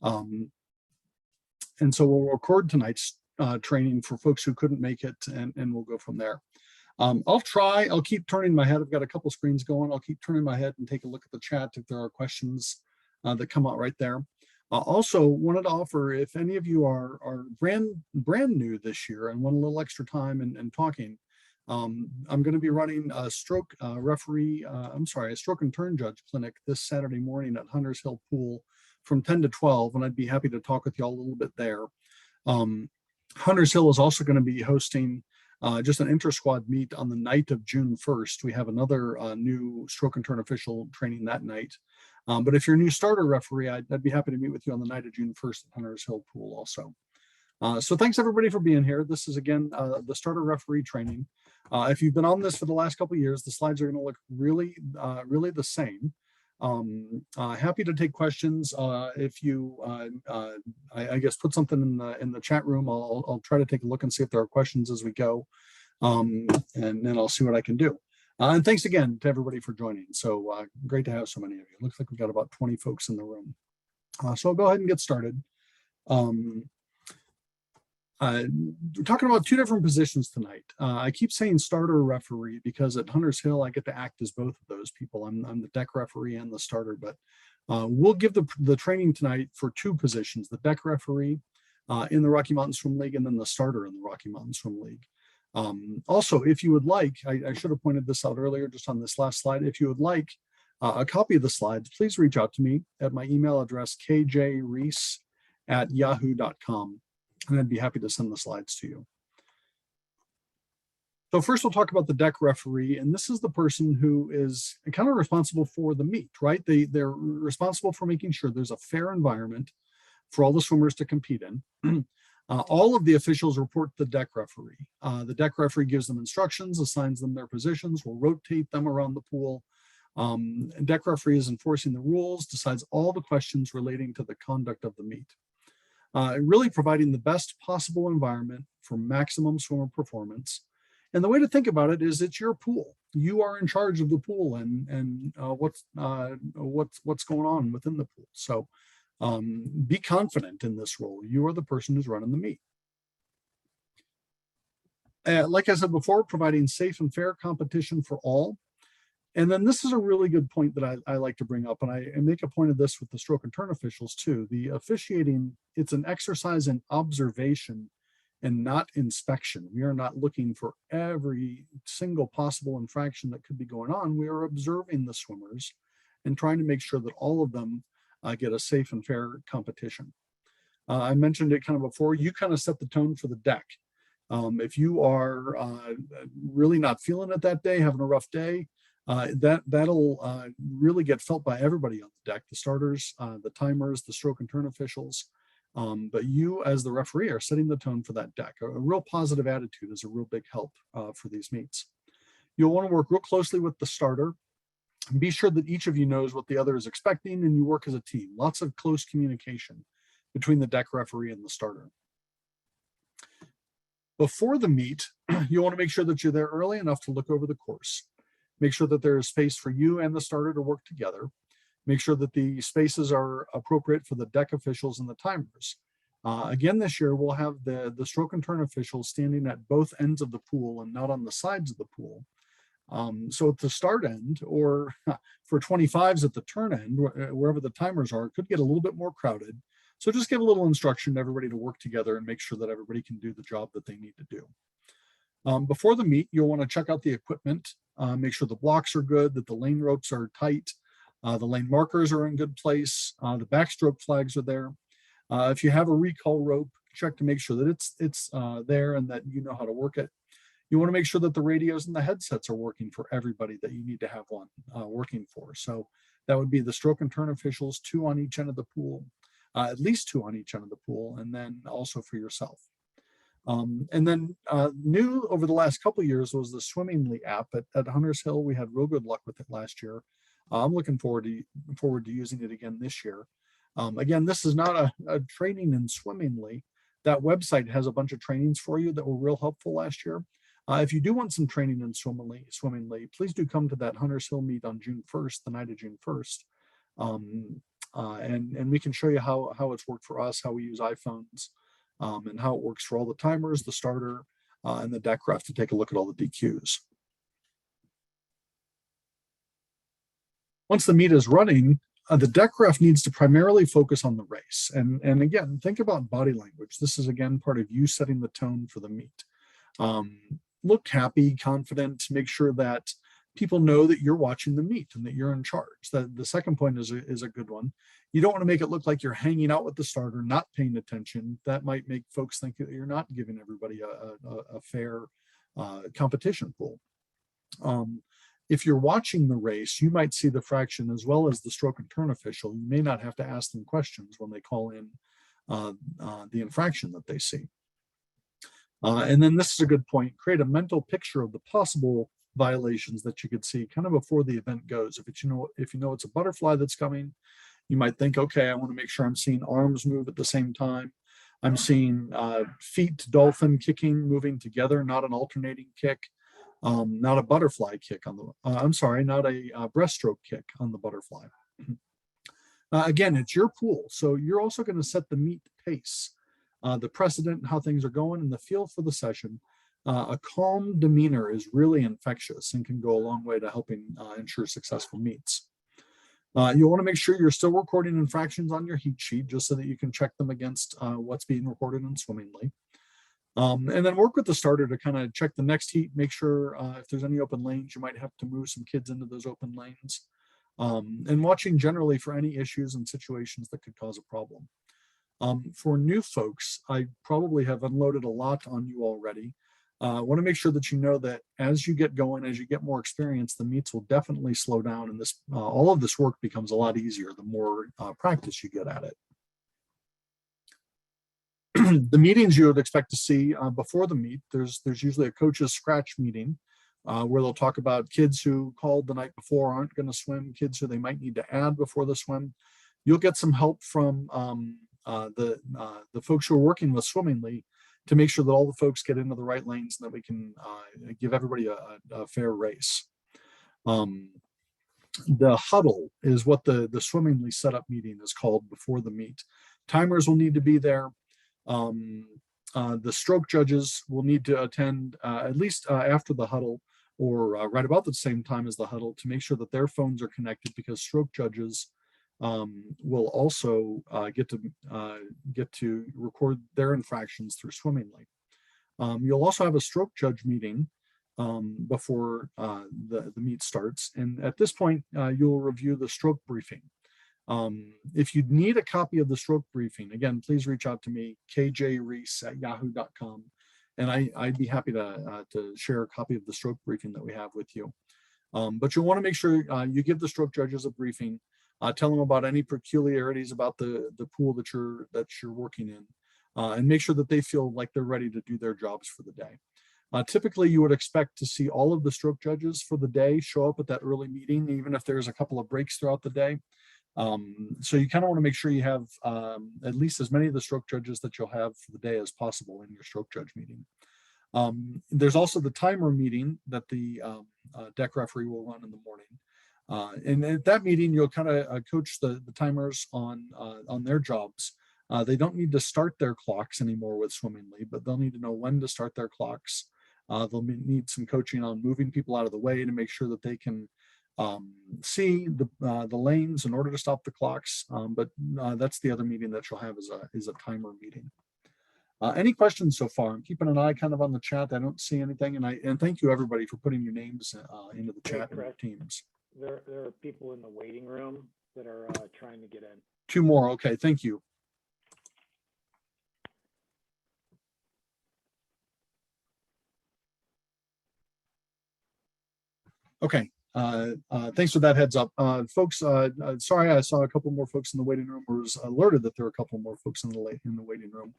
And so we'll record tonight's training for folks who couldn't make it, and we'll go from there. I'll keep turning my head. I've got a couple screens going. I'll keep turning my head and take a look at the chat if there are questions that come out right there. Also wanted to offer, if any of you are brand new this year and want a little extra time and talking, I'm going to be running a stroke a stroke and turn judge clinic this Saturday morning at Hunters Hill Pool from 10 to 12, and I'd be happy to talk with you all a little bit there. Hunters Hill is also going to be hosting just an inter-squad meet on the night of June 1st. We have another new stroke and turn official training that night. But if you're a new starter referee, I'd be happy to meet with you on the night of June 1st at Hunters Hill Pool also. So thanks everybody for being here. This is again the starter referee training. If you've been on this for the last couple of years, the slides are going to look really the same. Happy to take questions. If you, I guess, put something in the chat room, I'll try to take a look and see if there are questions as we go, and then I'll see what I can do. And thanks again to everybody for joining. So great to have so many of you. Looks like we've got about 20 folks in the room. So I'll go ahead and get started. We're talking about two different positions tonight. I keep saying starter referee because at Hunters Hill, I get to act as both of those people. I'm the deck referee and the starter, but we'll give the training tonight for two positions, the deck referee in the Rocky Mountain Swim League and then the starter in the Rocky Mountain Swim League. Also, if you would like, I should have pointed this out earlier just on this last slide, if you would like a copy of the slides, please reach out to me at my email address, kjreese@yahoo.com. And I'd be happy to send the slides to you. So first we'll talk about the deck referee, and this is the person who is kind of responsible for the meet, right? They're responsible for making sure there's a fair environment for all the swimmers to compete in. All of the officials report to the deck referee. The deck referee gives them instructions, assigns them their positions, will rotate them around the pool. Deck referee is enforcing the rules, decides all the questions relating to the conduct of the meet. Really providing the best possible environment for maximum swimmer performance. And the way to think about it is it's your pool. You are in charge of the pool and what's going on within the pool. So be confident in this role. You are the person who's running the meet. Like I said before, providing safe and fair competition for all. And then this is a really good point that I like to bring up, and I make a point of this with the stroke and turn officials too. The officiating, it's an exercise in observation and not inspection. We are not looking for every single possible infraction that could be going on. We are observing the swimmers and trying to make sure that all of them get a safe and fair competition. I mentioned it kind of before, you kind of set the tone for the deck. If you are really not feeling it that day, having a rough day, that'll really get felt by everybody on the deck, the starters, the timers, the stroke and turn officials. But you as the referee are setting the tone for that deck. A real positive attitude is a real big help for these meets. You'll want to work real closely with the starter. Be sure that each of you knows what the other is expecting and you work as a team. Lots of close communication between the deck referee and the starter. Before the meet, you want to make sure that you're there early enough to look over the course. Make sure that there is space for you and the starter to work together. Make sure that the spaces are appropriate for the deck officials and the timers. Again, this year, we'll have the stroke and turn officials standing at both ends of the pool and not on the sides of the pool. So at the start end, or for 25s at the turn end, wherever the timers are, it could get a little bit more crowded. So just give a little instruction to everybody to work together and make sure that everybody can do the job that they need to do. Before the meet, you'll want to check out the equipment, make sure the blocks are good, that the lane ropes are tight, the lane markers are in good place, the backstroke flags are there. If you have a recall rope, check to make sure that it's there and that you know how to work it. You want to make sure that the radios and the headsets are working for everybody that you need to have one working for. So that would be the stroke and turn officials, 2 on each end of the pool, at least 2 on each end of the pool, and then also for yourself. And then new over the last couple of years was the Swimmingly app at Hunters Hill. We had real good luck with it last year. I'm looking forward to using it again this year. Again, this is not a training in Swimmingly. That website has a bunch of trainings for you that were real helpful last year. If you do want some training in Swimmingly, please do come to that Hunters Hill meet on June 1st, the night of June 1st. and we can show you how it's worked for us, how we use iPhones, and how it works for all the timers, the starter, and the deck ref to take a look at all the DQs. Once the meet is running, the deck ref needs to primarily focus on the race. And again, think about body language. This is, again, part of you setting the tone for the meet. Look happy, confident, make sure that people know that you're watching the meet and that you're in charge. The second point is a good one. You don't want to make it look like you're hanging out with the starter, not paying attention. That might make folks think that you're not giving everybody a fair competition pool. If you're watching the race, you might see the fraction as well as the stroke and turn official. You may not have to ask them questions when they call in the infraction that they see. And then this is a good point. Create a mental picture of the possible violations that you could see kind of before the event goes. If you know it's a butterfly that's coming, you might think, okay, I want to make sure I'm seeing arms move at the same time. I'm seeing feet dolphin kicking, moving together, not an alternating kick. Not a butterfly kick on the, not a breaststroke kick on the butterfly. Again, it's your pool. So you're also going to set the meet pace, the precedent, how things are going, and the feel for the session. A calm demeanor is really infectious and can go a long way to helping ensure successful meets. You'll want to make sure you're still recording infractions on your heat sheet just so that you can check them against what's being recorded in swimmingly. And then work with the starter to kind of check the next heat, make sure if there's any open lanes, you might have to move some kids into those open lanes. And watching generally for any issues and situations that could cause a problem. For new folks, I probably have unloaded a lot on you already. I want to make sure that you know that as you get going, as you get more experience, the meets will definitely slow down, and this all of this work becomes a lot easier the more practice you get at it. The meetings you would expect to see before the meet, there's usually a coach's scratch meeting where they'll talk about kids who called the night before aren't going to swim, kids who they might need to add before the swim. You'll get some help from the folks who are working with swimmingly to make sure that all the folks get into the right lanes and that we can give everybody a fair race. The huddle is what the swimmingly setup meeting is called before the meet. Timers will need to be there. The stroke judges will need to attend at least after the huddle or right about the same time as the huddle to make sure that their phones are connected, because stroke judges will also get to record their infractions through swimmingly. You'll also have a stroke judge meeting before the meet starts, and at this point you'll review the stroke briefing. If you need a copy of the stroke briefing, again, please reach out to me, kjreese@yahoo.com, and I'd be happy to share a copy of the stroke briefing that we have with you. But you'll want to make sure you give the stroke judges a briefing, tell them about any peculiarities about the pool that you're working in, and make sure that they feel like they're ready to do their jobs for the day. Typically, you would expect to see all of the stroke judges for the day show up at that early meeting, even if there's a couple of breaks throughout the day. So you kind of want to make sure you have at least as many of the stroke judges that you'll have for the day as possible in your stroke judge meeting. There's also the timer meeting that the deck referee will run in the morning. And at that meeting, you'll kind of coach the timers on their jobs. They don't need to start their clocks anymore with swimmingly, but they'll need to know when to start their clocks. They'll need some coaching on moving people out of the way to make sure that they can see the lanes in order to stop the clocks. But that's the other meeting that you'll have is a timer meeting. Any questions so far? I'm keeping an eye kind of on the chat. I don't see anything, and thank you everybody for putting your names into the chat and your teams. There are people in the waiting room that are trying to get in. 2 more. Okay, thank you. Okay. Thanks for that heads up. Folks, sorry, I saw a couple more folks in the waiting room, or was alerted that there were a couple more folks in the waiting room.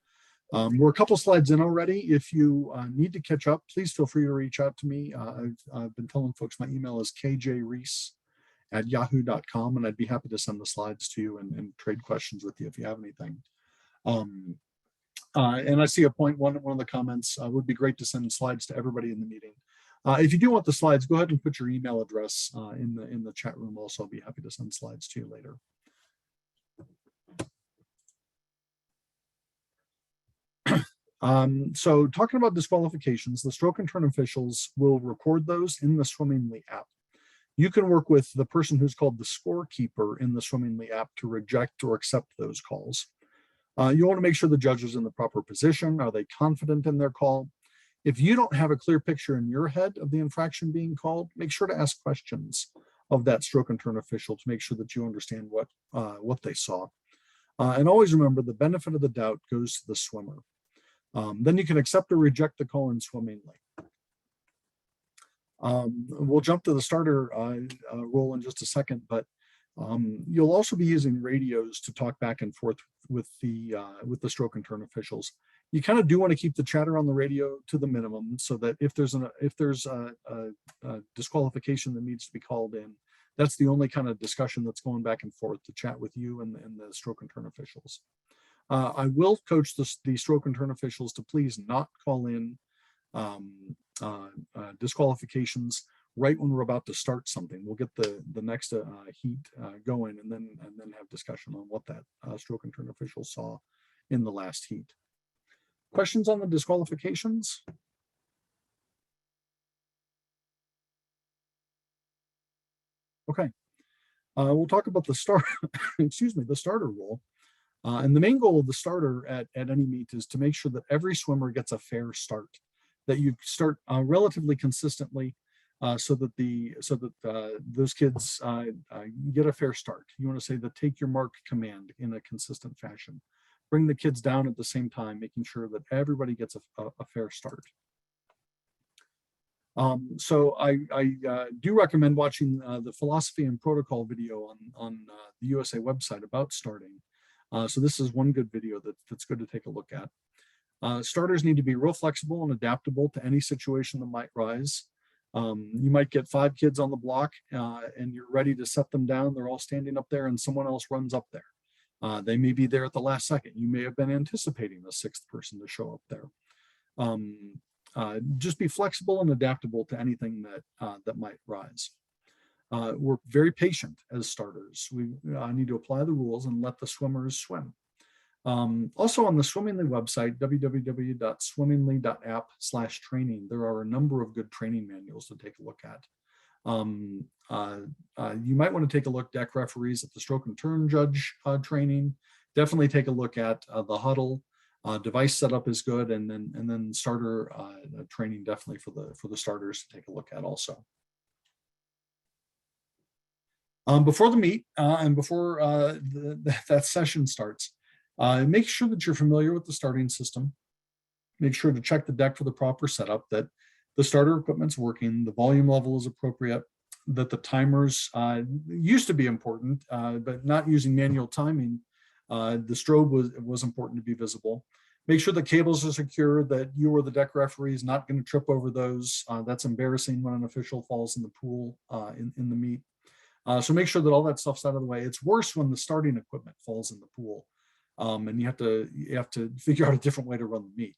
We're a couple slides in already. If you need to catch up, please feel free to reach out to me. I've been telling folks my email is kjreese@yahoo.com, and I'd be happy to send the slides to you and trade questions with you if you have anything. And I see a point, one of the comments, would be great to send slides to everybody in the meeting. If you do want the slides, go ahead and put your email address in the chat room also. I'll be happy to send slides to you later. So talking about disqualifications, the stroke and turn officials will record those in the Swimmingly app. You can work with the person who's called the scorekeeper in the Swimmingly app to reject or accept those calls. You want to make sure the judge is in the proper position. Are they confident in their call? If you don't have a clear picture in your head of the infraction being called, make sure to ask questions of that stroke and turn official to make sure that you understand what they saw. And always remember, the benefit of the doubt goes to the swimmer. Then you can accept or reject the call in Swimmingly. We'll jump to the starter role in just a second, but you'll also be using radios to talk back and forth with the stroke and turn officials. You kind of do want to keep the chatter on the radio to the minimum, so that if there's a disqualification that needs to be called in, that's the only kind of discussion that's going back and forth to chat with you and the stroke and turn officials. I will coach the stroke and turn officials to please not call in disqualifications right when we're about to start something. We'll get the next heat going, and then have discussion on what that stroke and turn official saw in the last heat. Questions on the disqualifications? Okay, we'll talk about the start. Excuse me, the starter role. And the main goal of the starter at any meet is to make sure that every swimmer gets a fair start, that you start relatively consistently, so that those kids get a fair start. You want to say the take your mark command in a consistent fashion. Bring the kids down at the same time, making sure that everybody gets a fair start. So I do recommend watching the philosophy and protocol video on the USA website about starting. So this is one good video that's good to take a look at. Starters need to be real flexible and adaptable to any situation that might rise. You might get 5 kids on the block and you're ready to set them down. They're all standing up there and someone else runs up there. They may be there at the last second. You may have been anticipating a 6th person to show up there. Just be flexible and adaptable to anything that might rise. We're very patient as starters. We need to apply the rules and let the swimmers swim. Also on the Swimmingly website, www.swimmingly.app/training, there are a number of good training manuals to take a look at. You might want to take a look, deck referees, at the stroke and turn judge training. Definitely take a look at the huddle. Device setup is good, and then starter training definitely for the starters to take a look at also. Before the meet and before that session starts, make sure that you're familiar with the starting system. Make sure to check the deck for the proper setup, that the starter equipment's working, the volume level is appropriate, that the timers used to be important, but not using manual timing. The strobe was important to be visible. Make sure the cables are secure, that you or the deck referee is not going to trip over those. That's embarrassing when an official falls in the pool in the meet. So make sure that all that stuff's out of the way. It's worse when the starting equipment falls in the pool, and you have to figure out a different way to run the meet.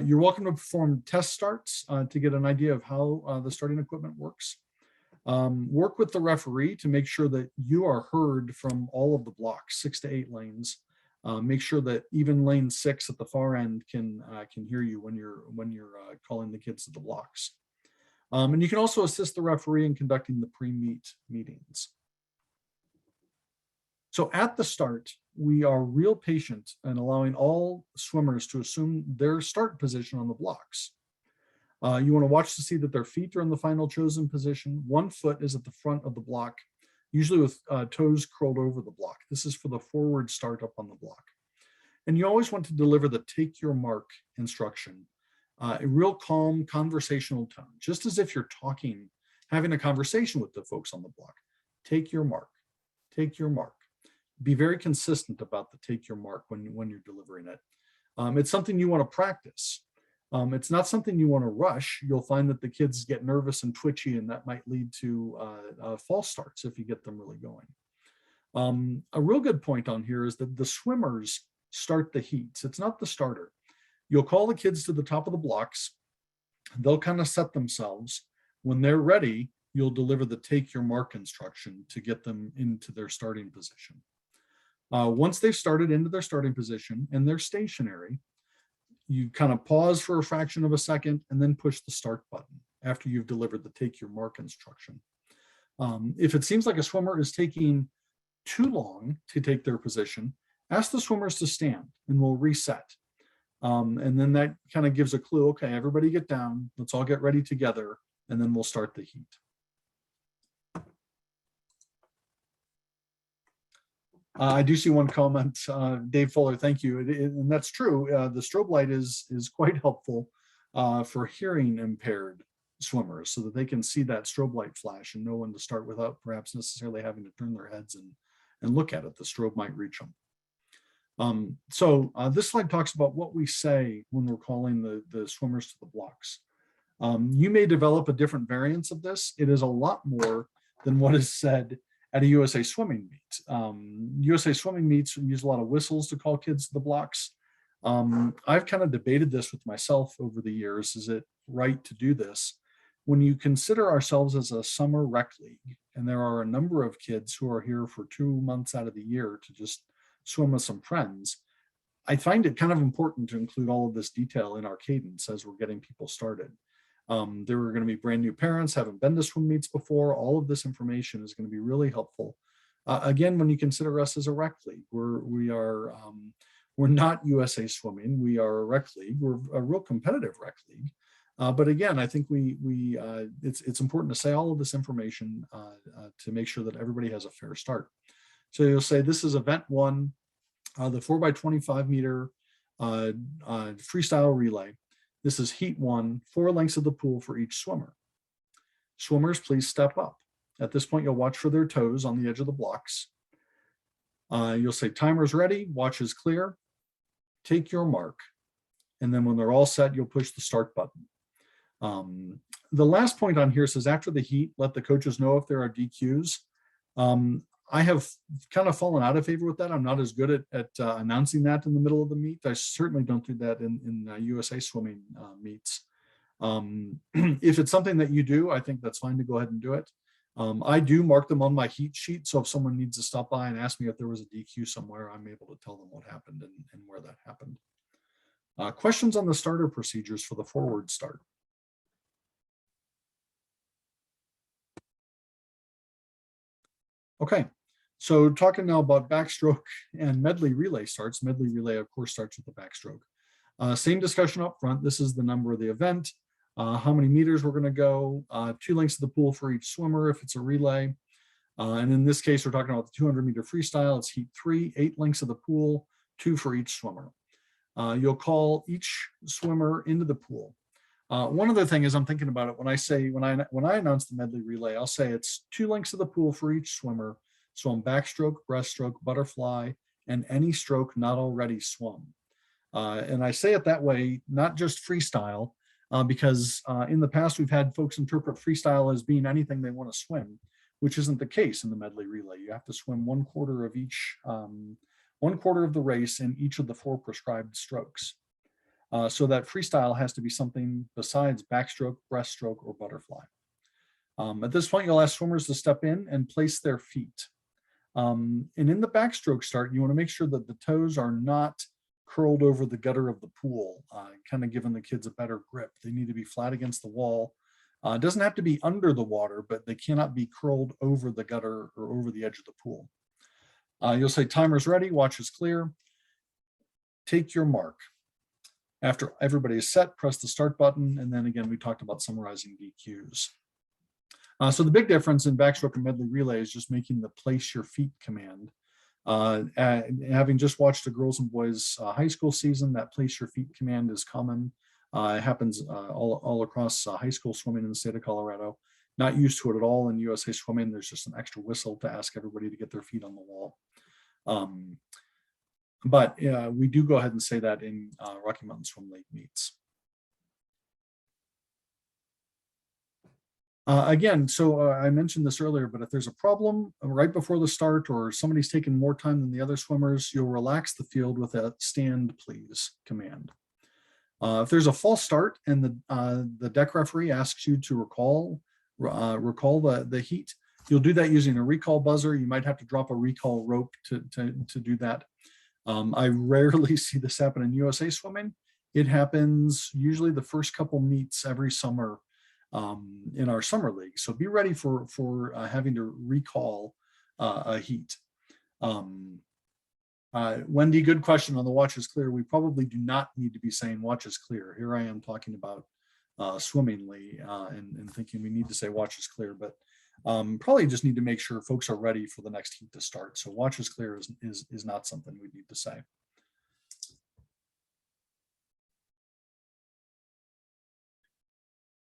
You're welcome to perform test starts to get an idea of how the starting equipment works. Work with the referee to make sure that you are heard from all of the blocks, 6 to 8 lanes. Make sure that even lane 6 at the far end can hear you when you're calling the kids to the blocks. And you can also assist the referee in conducting the pre-meet meetings. So at the start, we are real patient in allowing all swimmers to assume their start position on the blocks. You want to watch to see that their feet are in the final chosen position. One foot is at the front of the block, usually with toes curled over the block. This is for the forward start up on the block. And you always want to deliver the take your mark instruction, a real calm conversational tone, just as if you're talking, having a conversation with the folks on the block. Take your mark, take your mark. Be very consistent about the take your mark when you're delivering it. It's something you want to practice. It's not something you want to rush. You'll find that the kids get nervous and twitchy, and that might lead to false starts if you get them really going. A real good point on here is that the swimmers start the heats. It's not the starter. You'll call the kids to the top of the blocks. They'll kind of set themselves. When they're ready, you'll deliver the take your mark instruction to get them into their starting position. Once they've started into their starting position and they're stationary, You kind of pause for a fraction of a second and then push the start button after you've delivered the take your mark instruction. If it seems like a swimmer is taking too long to take their position, ask the swimmers to stand and we'll reset. And then that kind of gives a clue, okay, everybody get down, let's all get ready together, and then we'll start the heat. I do see one comment, Dave Fuller, thank you. And that's true. The strobe light is quite helpful for hearing impaired swimmers so that they can see that strobe light flash and know when to start without perhaps necessarily having to turn their heads and look at it. The strobe might reach them. This slide talks about what we say when we're calling the swimmers to the blocks. You may develop a different variance of this. It is a lot more than what is said at a USA Swimming meet. USA Swimming meets use a lot of whistles to call kids to the blocks. I've kind of debated this with myself over the years. Is it right to do this? When you consider ourselves as a summer rec league, and there are a number of kids who are here for 2 months out of the year to just swim with some friends, I find it kind of important to include all of this detail in our cadence as we're getting people started. There are going to be brand new parents, haven't been to swim meets before. All of this information is going to be really helpful. Again, when you consider us as a rec league, we're not USA Swimming. We are a rec league. We're a real competitive rec league. But again, I think it's important to say all of this information to make sure that everybody has a fair start. So you'll say this is event 1, the 4x25 meter freestyle relay. This is heat 1, 4 lengths of the pool for each swimmer. Swimmers, please step up. At this point, you'll watch for their toes on the edge of the blocks. You'll say timer's ready, watch is clear, take your mark. And then when they're all set, you'll push the start button. The last point on here says after the heat, let the coaches know if there are DQs. I have kind of fallen out of favor with that. I'm not as good at announcing that in the middle of the meet. I certainly don't do that in USA Swimming meets. If it's something that you do, I think that's fine to go ahead and do it. I do mark them on my heat sheet. So if someone needs to stop by and ask me if there was a DQ somewhere, I'm able to tell them what happened and where that happened. Questions on the starter procedures for the forward start? Okay, so talking now about backstroke and medley relay starts. Medley relay, of course, starts with the backstroke. Same discussion up front. This is the number of the event, how many meters we're going to go, 2 lengths of the pool for each swimmer if it's a relay. And in this case, we're talking about the 200-meter freestyle. It's heat 3, 8 lengths of the pool, 2 for each swimmer. You'll call each swimmer into the pool. One other thing is I'm thinking about it when I announce the medley relay, I'll say it's 2 lengths of the pool for each swimmer. So on backstroke, breaststroke, butterfly, and any stroke not already swum. And I say it that way, not just freestyle, because in the past we've had folks interpret freestyle as being anything they want to swim, which isn't the case in the medley relay. You have to swim 1/4 of each, 1/4 of the race in each of the 4 prescribed strokes. So that freestyle has to be something besides backstroke, breaststroke, or butterfly. At this point, you'll ask swimmers to step in and place their feet. And in the backstroke start, you want to make sure that the toes are not curled over the gutter of the pool, kind of giving the kids a better grip. They need to be flat against the wall. It doesn't have to be under the water, but they cannot be curled over the gutter or over the edge of the pool. You'll say timer's ready, watch is clear, take your mark. After everybody is set, press the start button. And then again, we talked about summarizing DQs. So the big difference in backstroke and medley relay is just making the place your feet command. Having just watched the girls and boys high school season, that place your feet command is common. It happens all across high school swimming in the state of Colorado. Not used to it at all in USA Swimming. There's just an extra whistle to ask everybody to get their feet on the wall. But we do go ahead and say that in Rocky Mountain Swim League meets. Again, so I mentioned this earlier, but if there's a problem right before the start or somebody's taking more time than the other swimmers, you'll relax the field with a stand please command. If there's a false start and the deck referee asks you to recall the heat, you'll do that using a recall buzzer. You might have to drop a recall rope to do that. I rarely see this happen in USA Swimming. It happens usually the first couple meets every summer in our summer league. So be ready for having to recall a heat. Wendy, good question on the watch is clear. We probably do not need to be saying watch is clear. Here I am talking about swimmingly and thinking we need to say watch is clear, but probably just need to make sure folks are ready for the next heat to start. So watch is clear is not something we need to say.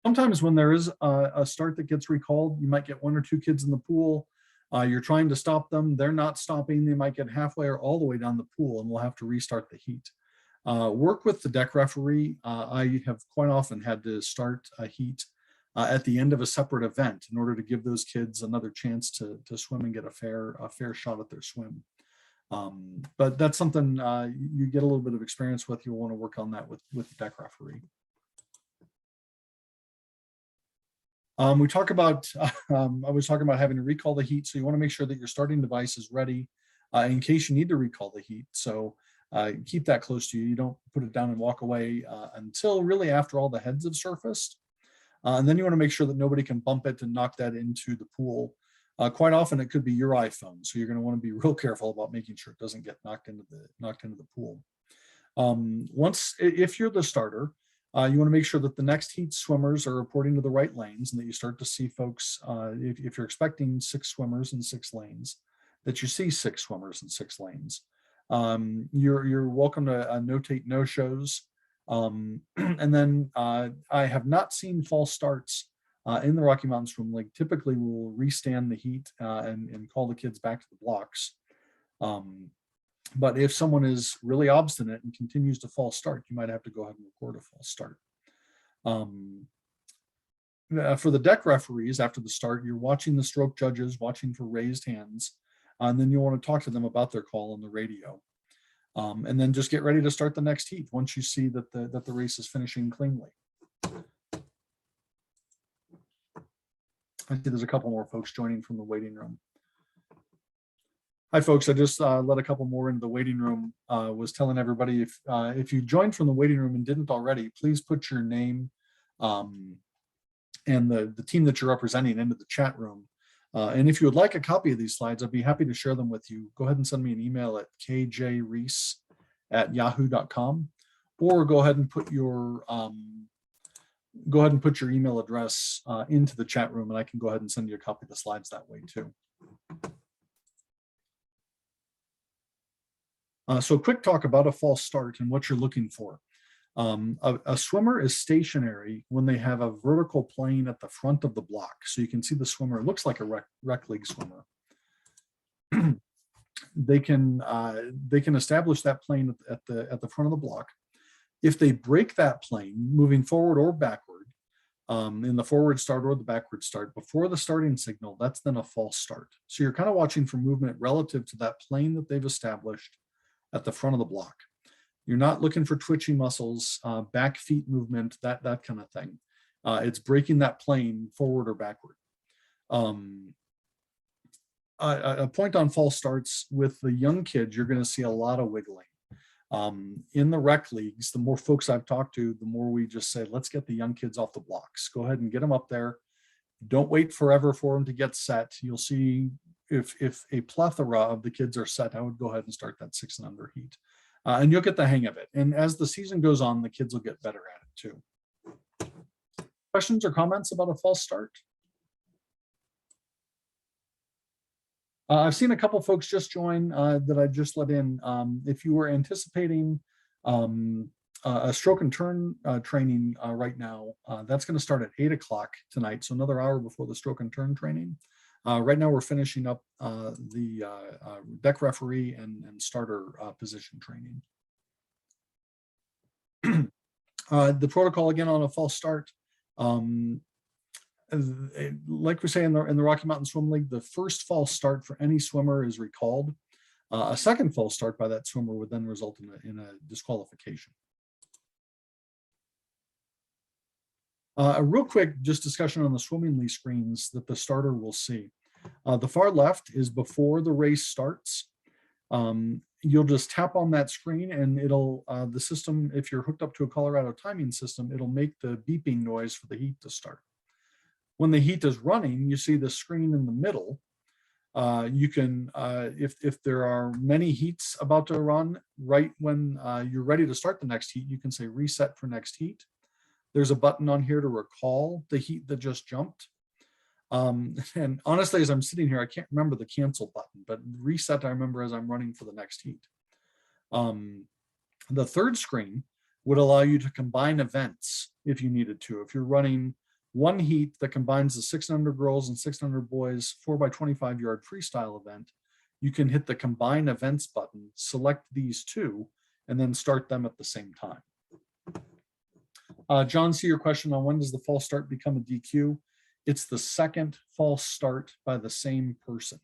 Sometimes when there is a start that gets recalled, you might get 1 or 2 kids in the pool. You're trying to stop them. They're not stopping. They might get halfway or all the way down the pool and we'll have to restart the heat. Work with the deck referee. I have quite often had to start a heat at the end of a separate event in order to give those kids another chance to swim and get a fair shot at their swim. But that's something you get a little bit of experience with. You'll want to work on that with the deck referee. We talk about, I was talking about having to recall the heat. So you want to make sure that your starting device is ready in case you need to recall the heat. So keep that close to you. You don't put it down and walk away until really after all the heads have surfaced. And then you want to make sure that nobody can bump it and knock that into the pool. Quite often it could be your iPhone. So you're going to want to be real careful about making sure it doesn't get knocked into the pool. If you're the starter, you want to make sure that the next heat swimmers are reporting to the right lanes and that you start to see folks, if you're expecting 6 swimmers in 6 lanes, that you see 6 swimmers in 6 lanes. You're welcome to notate no-shows. And then I have not seen false starts in the Rocky Mountain Swim League. Typically we'll restand the heat and call the kids back to the blocks. But if someone is really obstinate and continues to false start, you might have to go ahead and record a false start. For the deck referees, after the start, you're watching the stroke judges, watching for raised hands, and then you want to talk to them about their call on the radio. And then just get ready to start the next heat once you see that the race is finishing cleanly. I see there's a couple more folks joining from the waiting room. Hi, folks. I just let a couple more into the waiting room. Was telling everybody if you joined from the waiting room and didn't already, please put your name and the team that you're representing into the chat room. And if you would like a copy of these slides, I'd be happy to share them with you. Go ahead and send me an email at kjreese@yahoo.com, or go ahead and put your email address into the chat room, and I can go ahead and send you a copy of the slides that way too. So quick talk about a false start and what you're looking for. A swimmer is stationary when they have a vertical plane at the front of the block. So you can see the swimmer, it looks like a rec league swimmer. They can establish that plane at the front of the block. If they break that plane moving forward or backward, in the forward start or the backward start before the starting signal, that's then a false start. So you're kind of watching for movement relative to that plane that they've established at the front of the block. You're not looking for twitchy muscles, back feet movement, that kind of thing. It's breaking that plane forward or backward. A point on false starts with the young kids, you're going to see a lot of wiggling. In the rec leagues, the more folks I've talked to, the more we just say, let's get the young kids off the blocks. Go ahead and get them up there. Don't wait forever for them to get set. You'll see if a plethora of the kids are set, I would go ahead and start that 6 and under heat. And you'll get the hang of it. And as the season goes on, the kids will get better at it too. Questions or comments about a false start? I've seen a couple folks just join that I just let in. If you were anticipating a stroke and turn training right now, that's going to start at 8 o'clock tonight. So another hour before the stroke and turn training. Right now we're finishing up the deck referee and starter position training. The protocol again on a false start. Like we say in the Rocky Mountain Swim League, the first false start for any swimmer is recalled. A second false start by that swimmer would then result in a disqualification. A real quick just discussion on the swimmingly screens that the starter will see. The far left is before the race starts. You'll just tap on that screen and it'll, the system, if you're hooked up to a Colorado timing system, it'll make the beeping noise for the heat to start. When the heat is running, you see the screen in the middle. You can, if there are many heats about to run, right when you're ready to start the next heat, you can say reset for next heat. There's a button on here to recall the heat that just jumped. And honestly, as I'm sitting here, I can't remember the cancel button, but reset I remember as I'm running for the next heat. The third screen would allow you to combine events if you needed to. If you're running one heat that combines the 600 girls and 600 boys 4x25 yard freestyle event, you can hit the combine events button, select these two, and then start them at the same time. John, see your question on when does the false start become a DQ? It's the second false start by the same person.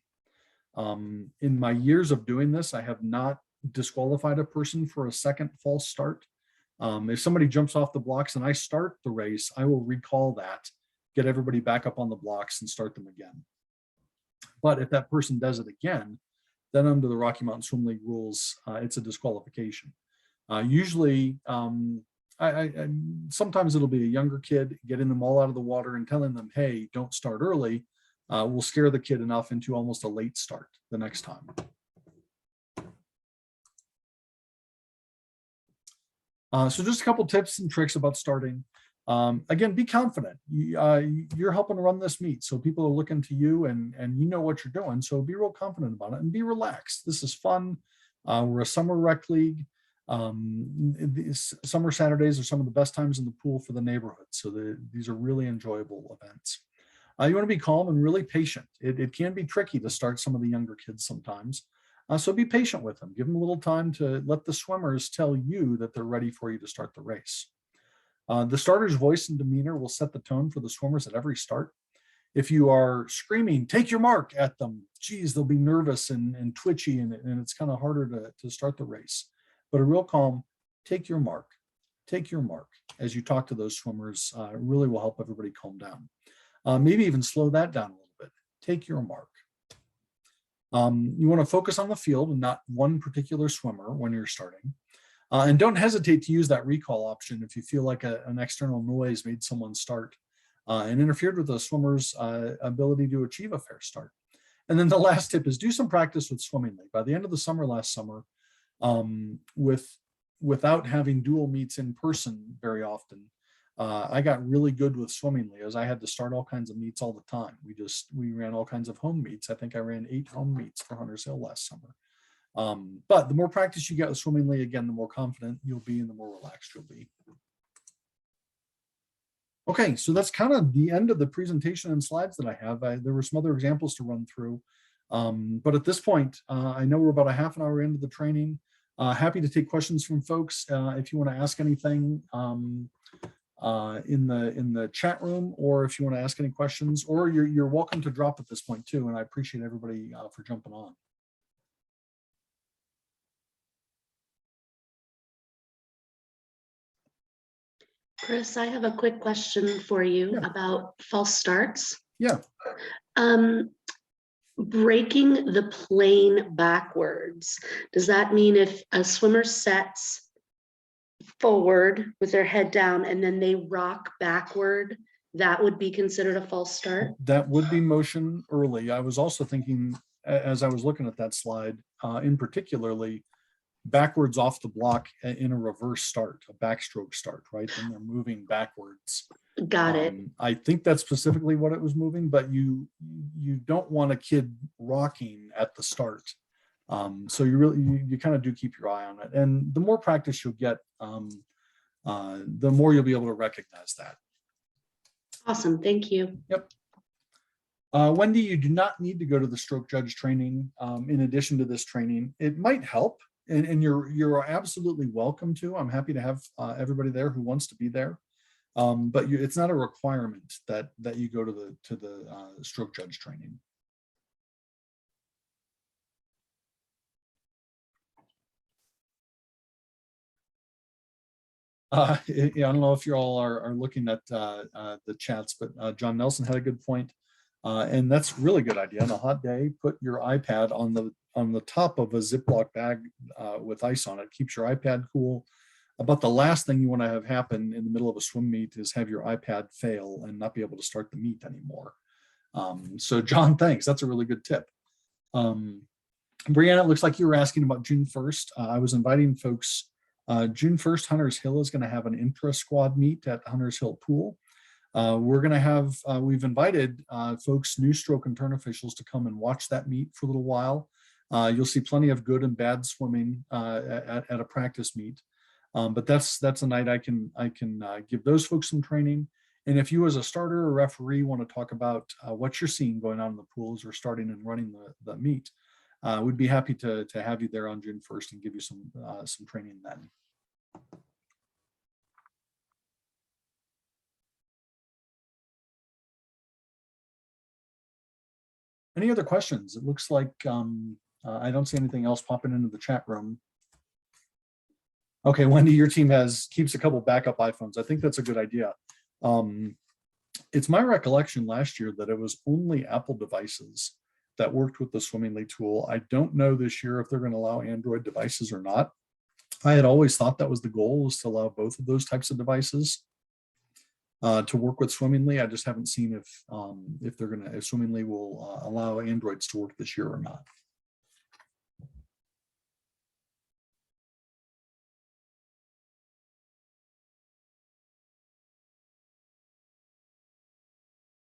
In my years of doing this, I have not disqualified a person for a second false start. If somebody jumps off the blocks and I start the race, I will recall that, get everybody back up on the blocks and start them again. But if that person does it again, then under the Rocky Mountain Swim League rules, it's a disqualification. Usually, sometimes it'll be a younger kid, getting them all out of the water and telling them, hey, don't start early, will scare the kid enough into almost a late start the next time. So just a couple tips and tricks about starting. Again, be confident. You're helping run this meet, so people are looking to you and you know what you're doing. So be real confident about it and be relaxed. This is fun. We're a summer rec league. These summer Saturdays are some of the best times in the pool for the neighborhood. So these are really enjoyable events. You want to be calm and really patient. It can be tricky to start some of the younger kids sometimes. So be patient with them. Give them a little time to let the swimmers tell you that they're ready for you to start the race. The starter's voice and demeanor will set the tone for the swimmers at every start. If you are screaming, take your mark at them, geez, they'll be nervous and twitchy and it's kind of harder to start the race. But a real calm, take your mark as you talk to those swimmers really will help everybody calm down. Maybe even slow that down a little bit. Take your mark. You want to focus on the field and not one particular swimmer when you're starting. And don't hesitate to use that recall option if you feel like an external noise made someone start and interfered with the swimmer's ability to achieve a fair start. And then the last tip is do some practice with swimmingly. By the end of the summer last summer, without having dual meets in person very often, I got really good with swimmingly as I had to start all kinds of meets all the time. We ran all kinds of home meets. I think I ran 8 home meets for Hunters Hill last summer. But the more practice you get with swimmingly, again, the more confident you'll be and the more relaxed you'll be. Okay, so that's kind of the end of the presentation and slides that I have. There were some other examples to run through. But at this point, I know we're about a half an hour into the training. Happy to take questions from folks. If you want to ask anything in the chat room, or if you want to ask any questions, or you're welcome to drop at this point too. And I appreciate everybody for jumping on. Chris, I have a quick question for you about false starts. Yeah. Breaking the plane backwards. Does that mean if a swimmer sets forward with their head down and then they rock backward, that would be considered a false start? That would be motion early. I was also thinking, as I was looking at that slide, in particularly backwards off the block in a reverse start, a backstroke start, right? And they're moving backwards. Got it. I think that's specifically what it was moving, but you don't want a kid rocking at the start. So you kind of do keep your eye on it. And the more practice you'll get, the more you'll be able to recognize that. Awesome, thank you. Yep. Wendy, you do not need to go to the stroke judge training in addition to this training. It might help, and you're absolutely welcome to. I'm happy to have everybody there who wants to be there, but it's not a requirement that you go to the stroke judge training. I don't know if you all are looking at the chats, but John Nelson had a good point. And that's a really good idea. On a hot day, put your iPad on the top of a Ziploc bag with ice on it. Keeps your iPad cool. About the last thing you want to have happen in the middle of a swim meet is have your iPad fail and not be able to start the meet anymore. So John, thanks. That's a really good tip. Brianna, it looks like you were asking about June 1st. I was inviting folks. June 1st, Hunters Hill is going to have an intra-squad meet at Hunters Hill Pool. We're going to have, we've invited folks, new stroke and turn officials to come and watch that meet for a little while. You'll see plenty of good and bad swimming at a practice meet. But that's a night I can give those folks some training. And if you as a starter or referee want to talk about what you're seeing going on in the pools or starting and running the meet, we'd be happy to have you there on June 1st and give you some training then. Any other questions? It looks like I don't see anything else popping into the chat room. Okay, Wendy, your team keeps a couple backup iPhones. I think that's a good idea. It's my recollection last year that it was only Apple devices that worked with the Swimmingly tool. I don't know this year if they're going to allow Android devices or not. I had always thought that was the goal, was to allow both of those types of devices to work with Swimmingly. I just haven't seen if Swimmingly will allow Androids to work this year or not.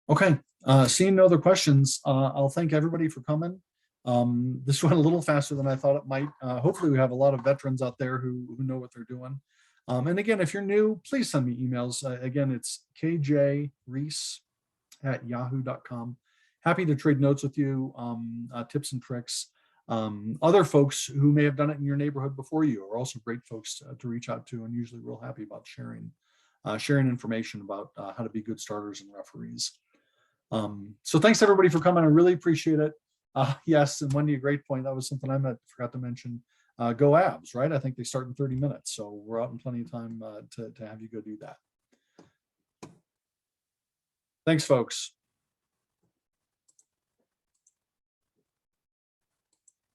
Okay, seeing no other questions, I'll thank everybody for coming. This went a little faster than I thought it might. Hopefully we have a lot of veterans out there who know what they're doing. And again, if you're new, please send me emails. Again, it's kjreese@yahoo.com. Happy to trade notes with you, tips and tricks. Other folks who may have done it in your neighborhood before you are also great folks to reach out to, and usually real happy about sharing information about how to be good starters and referees. So thanks everybody for coming. I really appreciate it. Yes, and Wendy, a great point. That was something I forgot to mention. Go Abs, right? I think they start in 30 minutes. So we're out in plenty of time to have you go do that. Thanks, folks.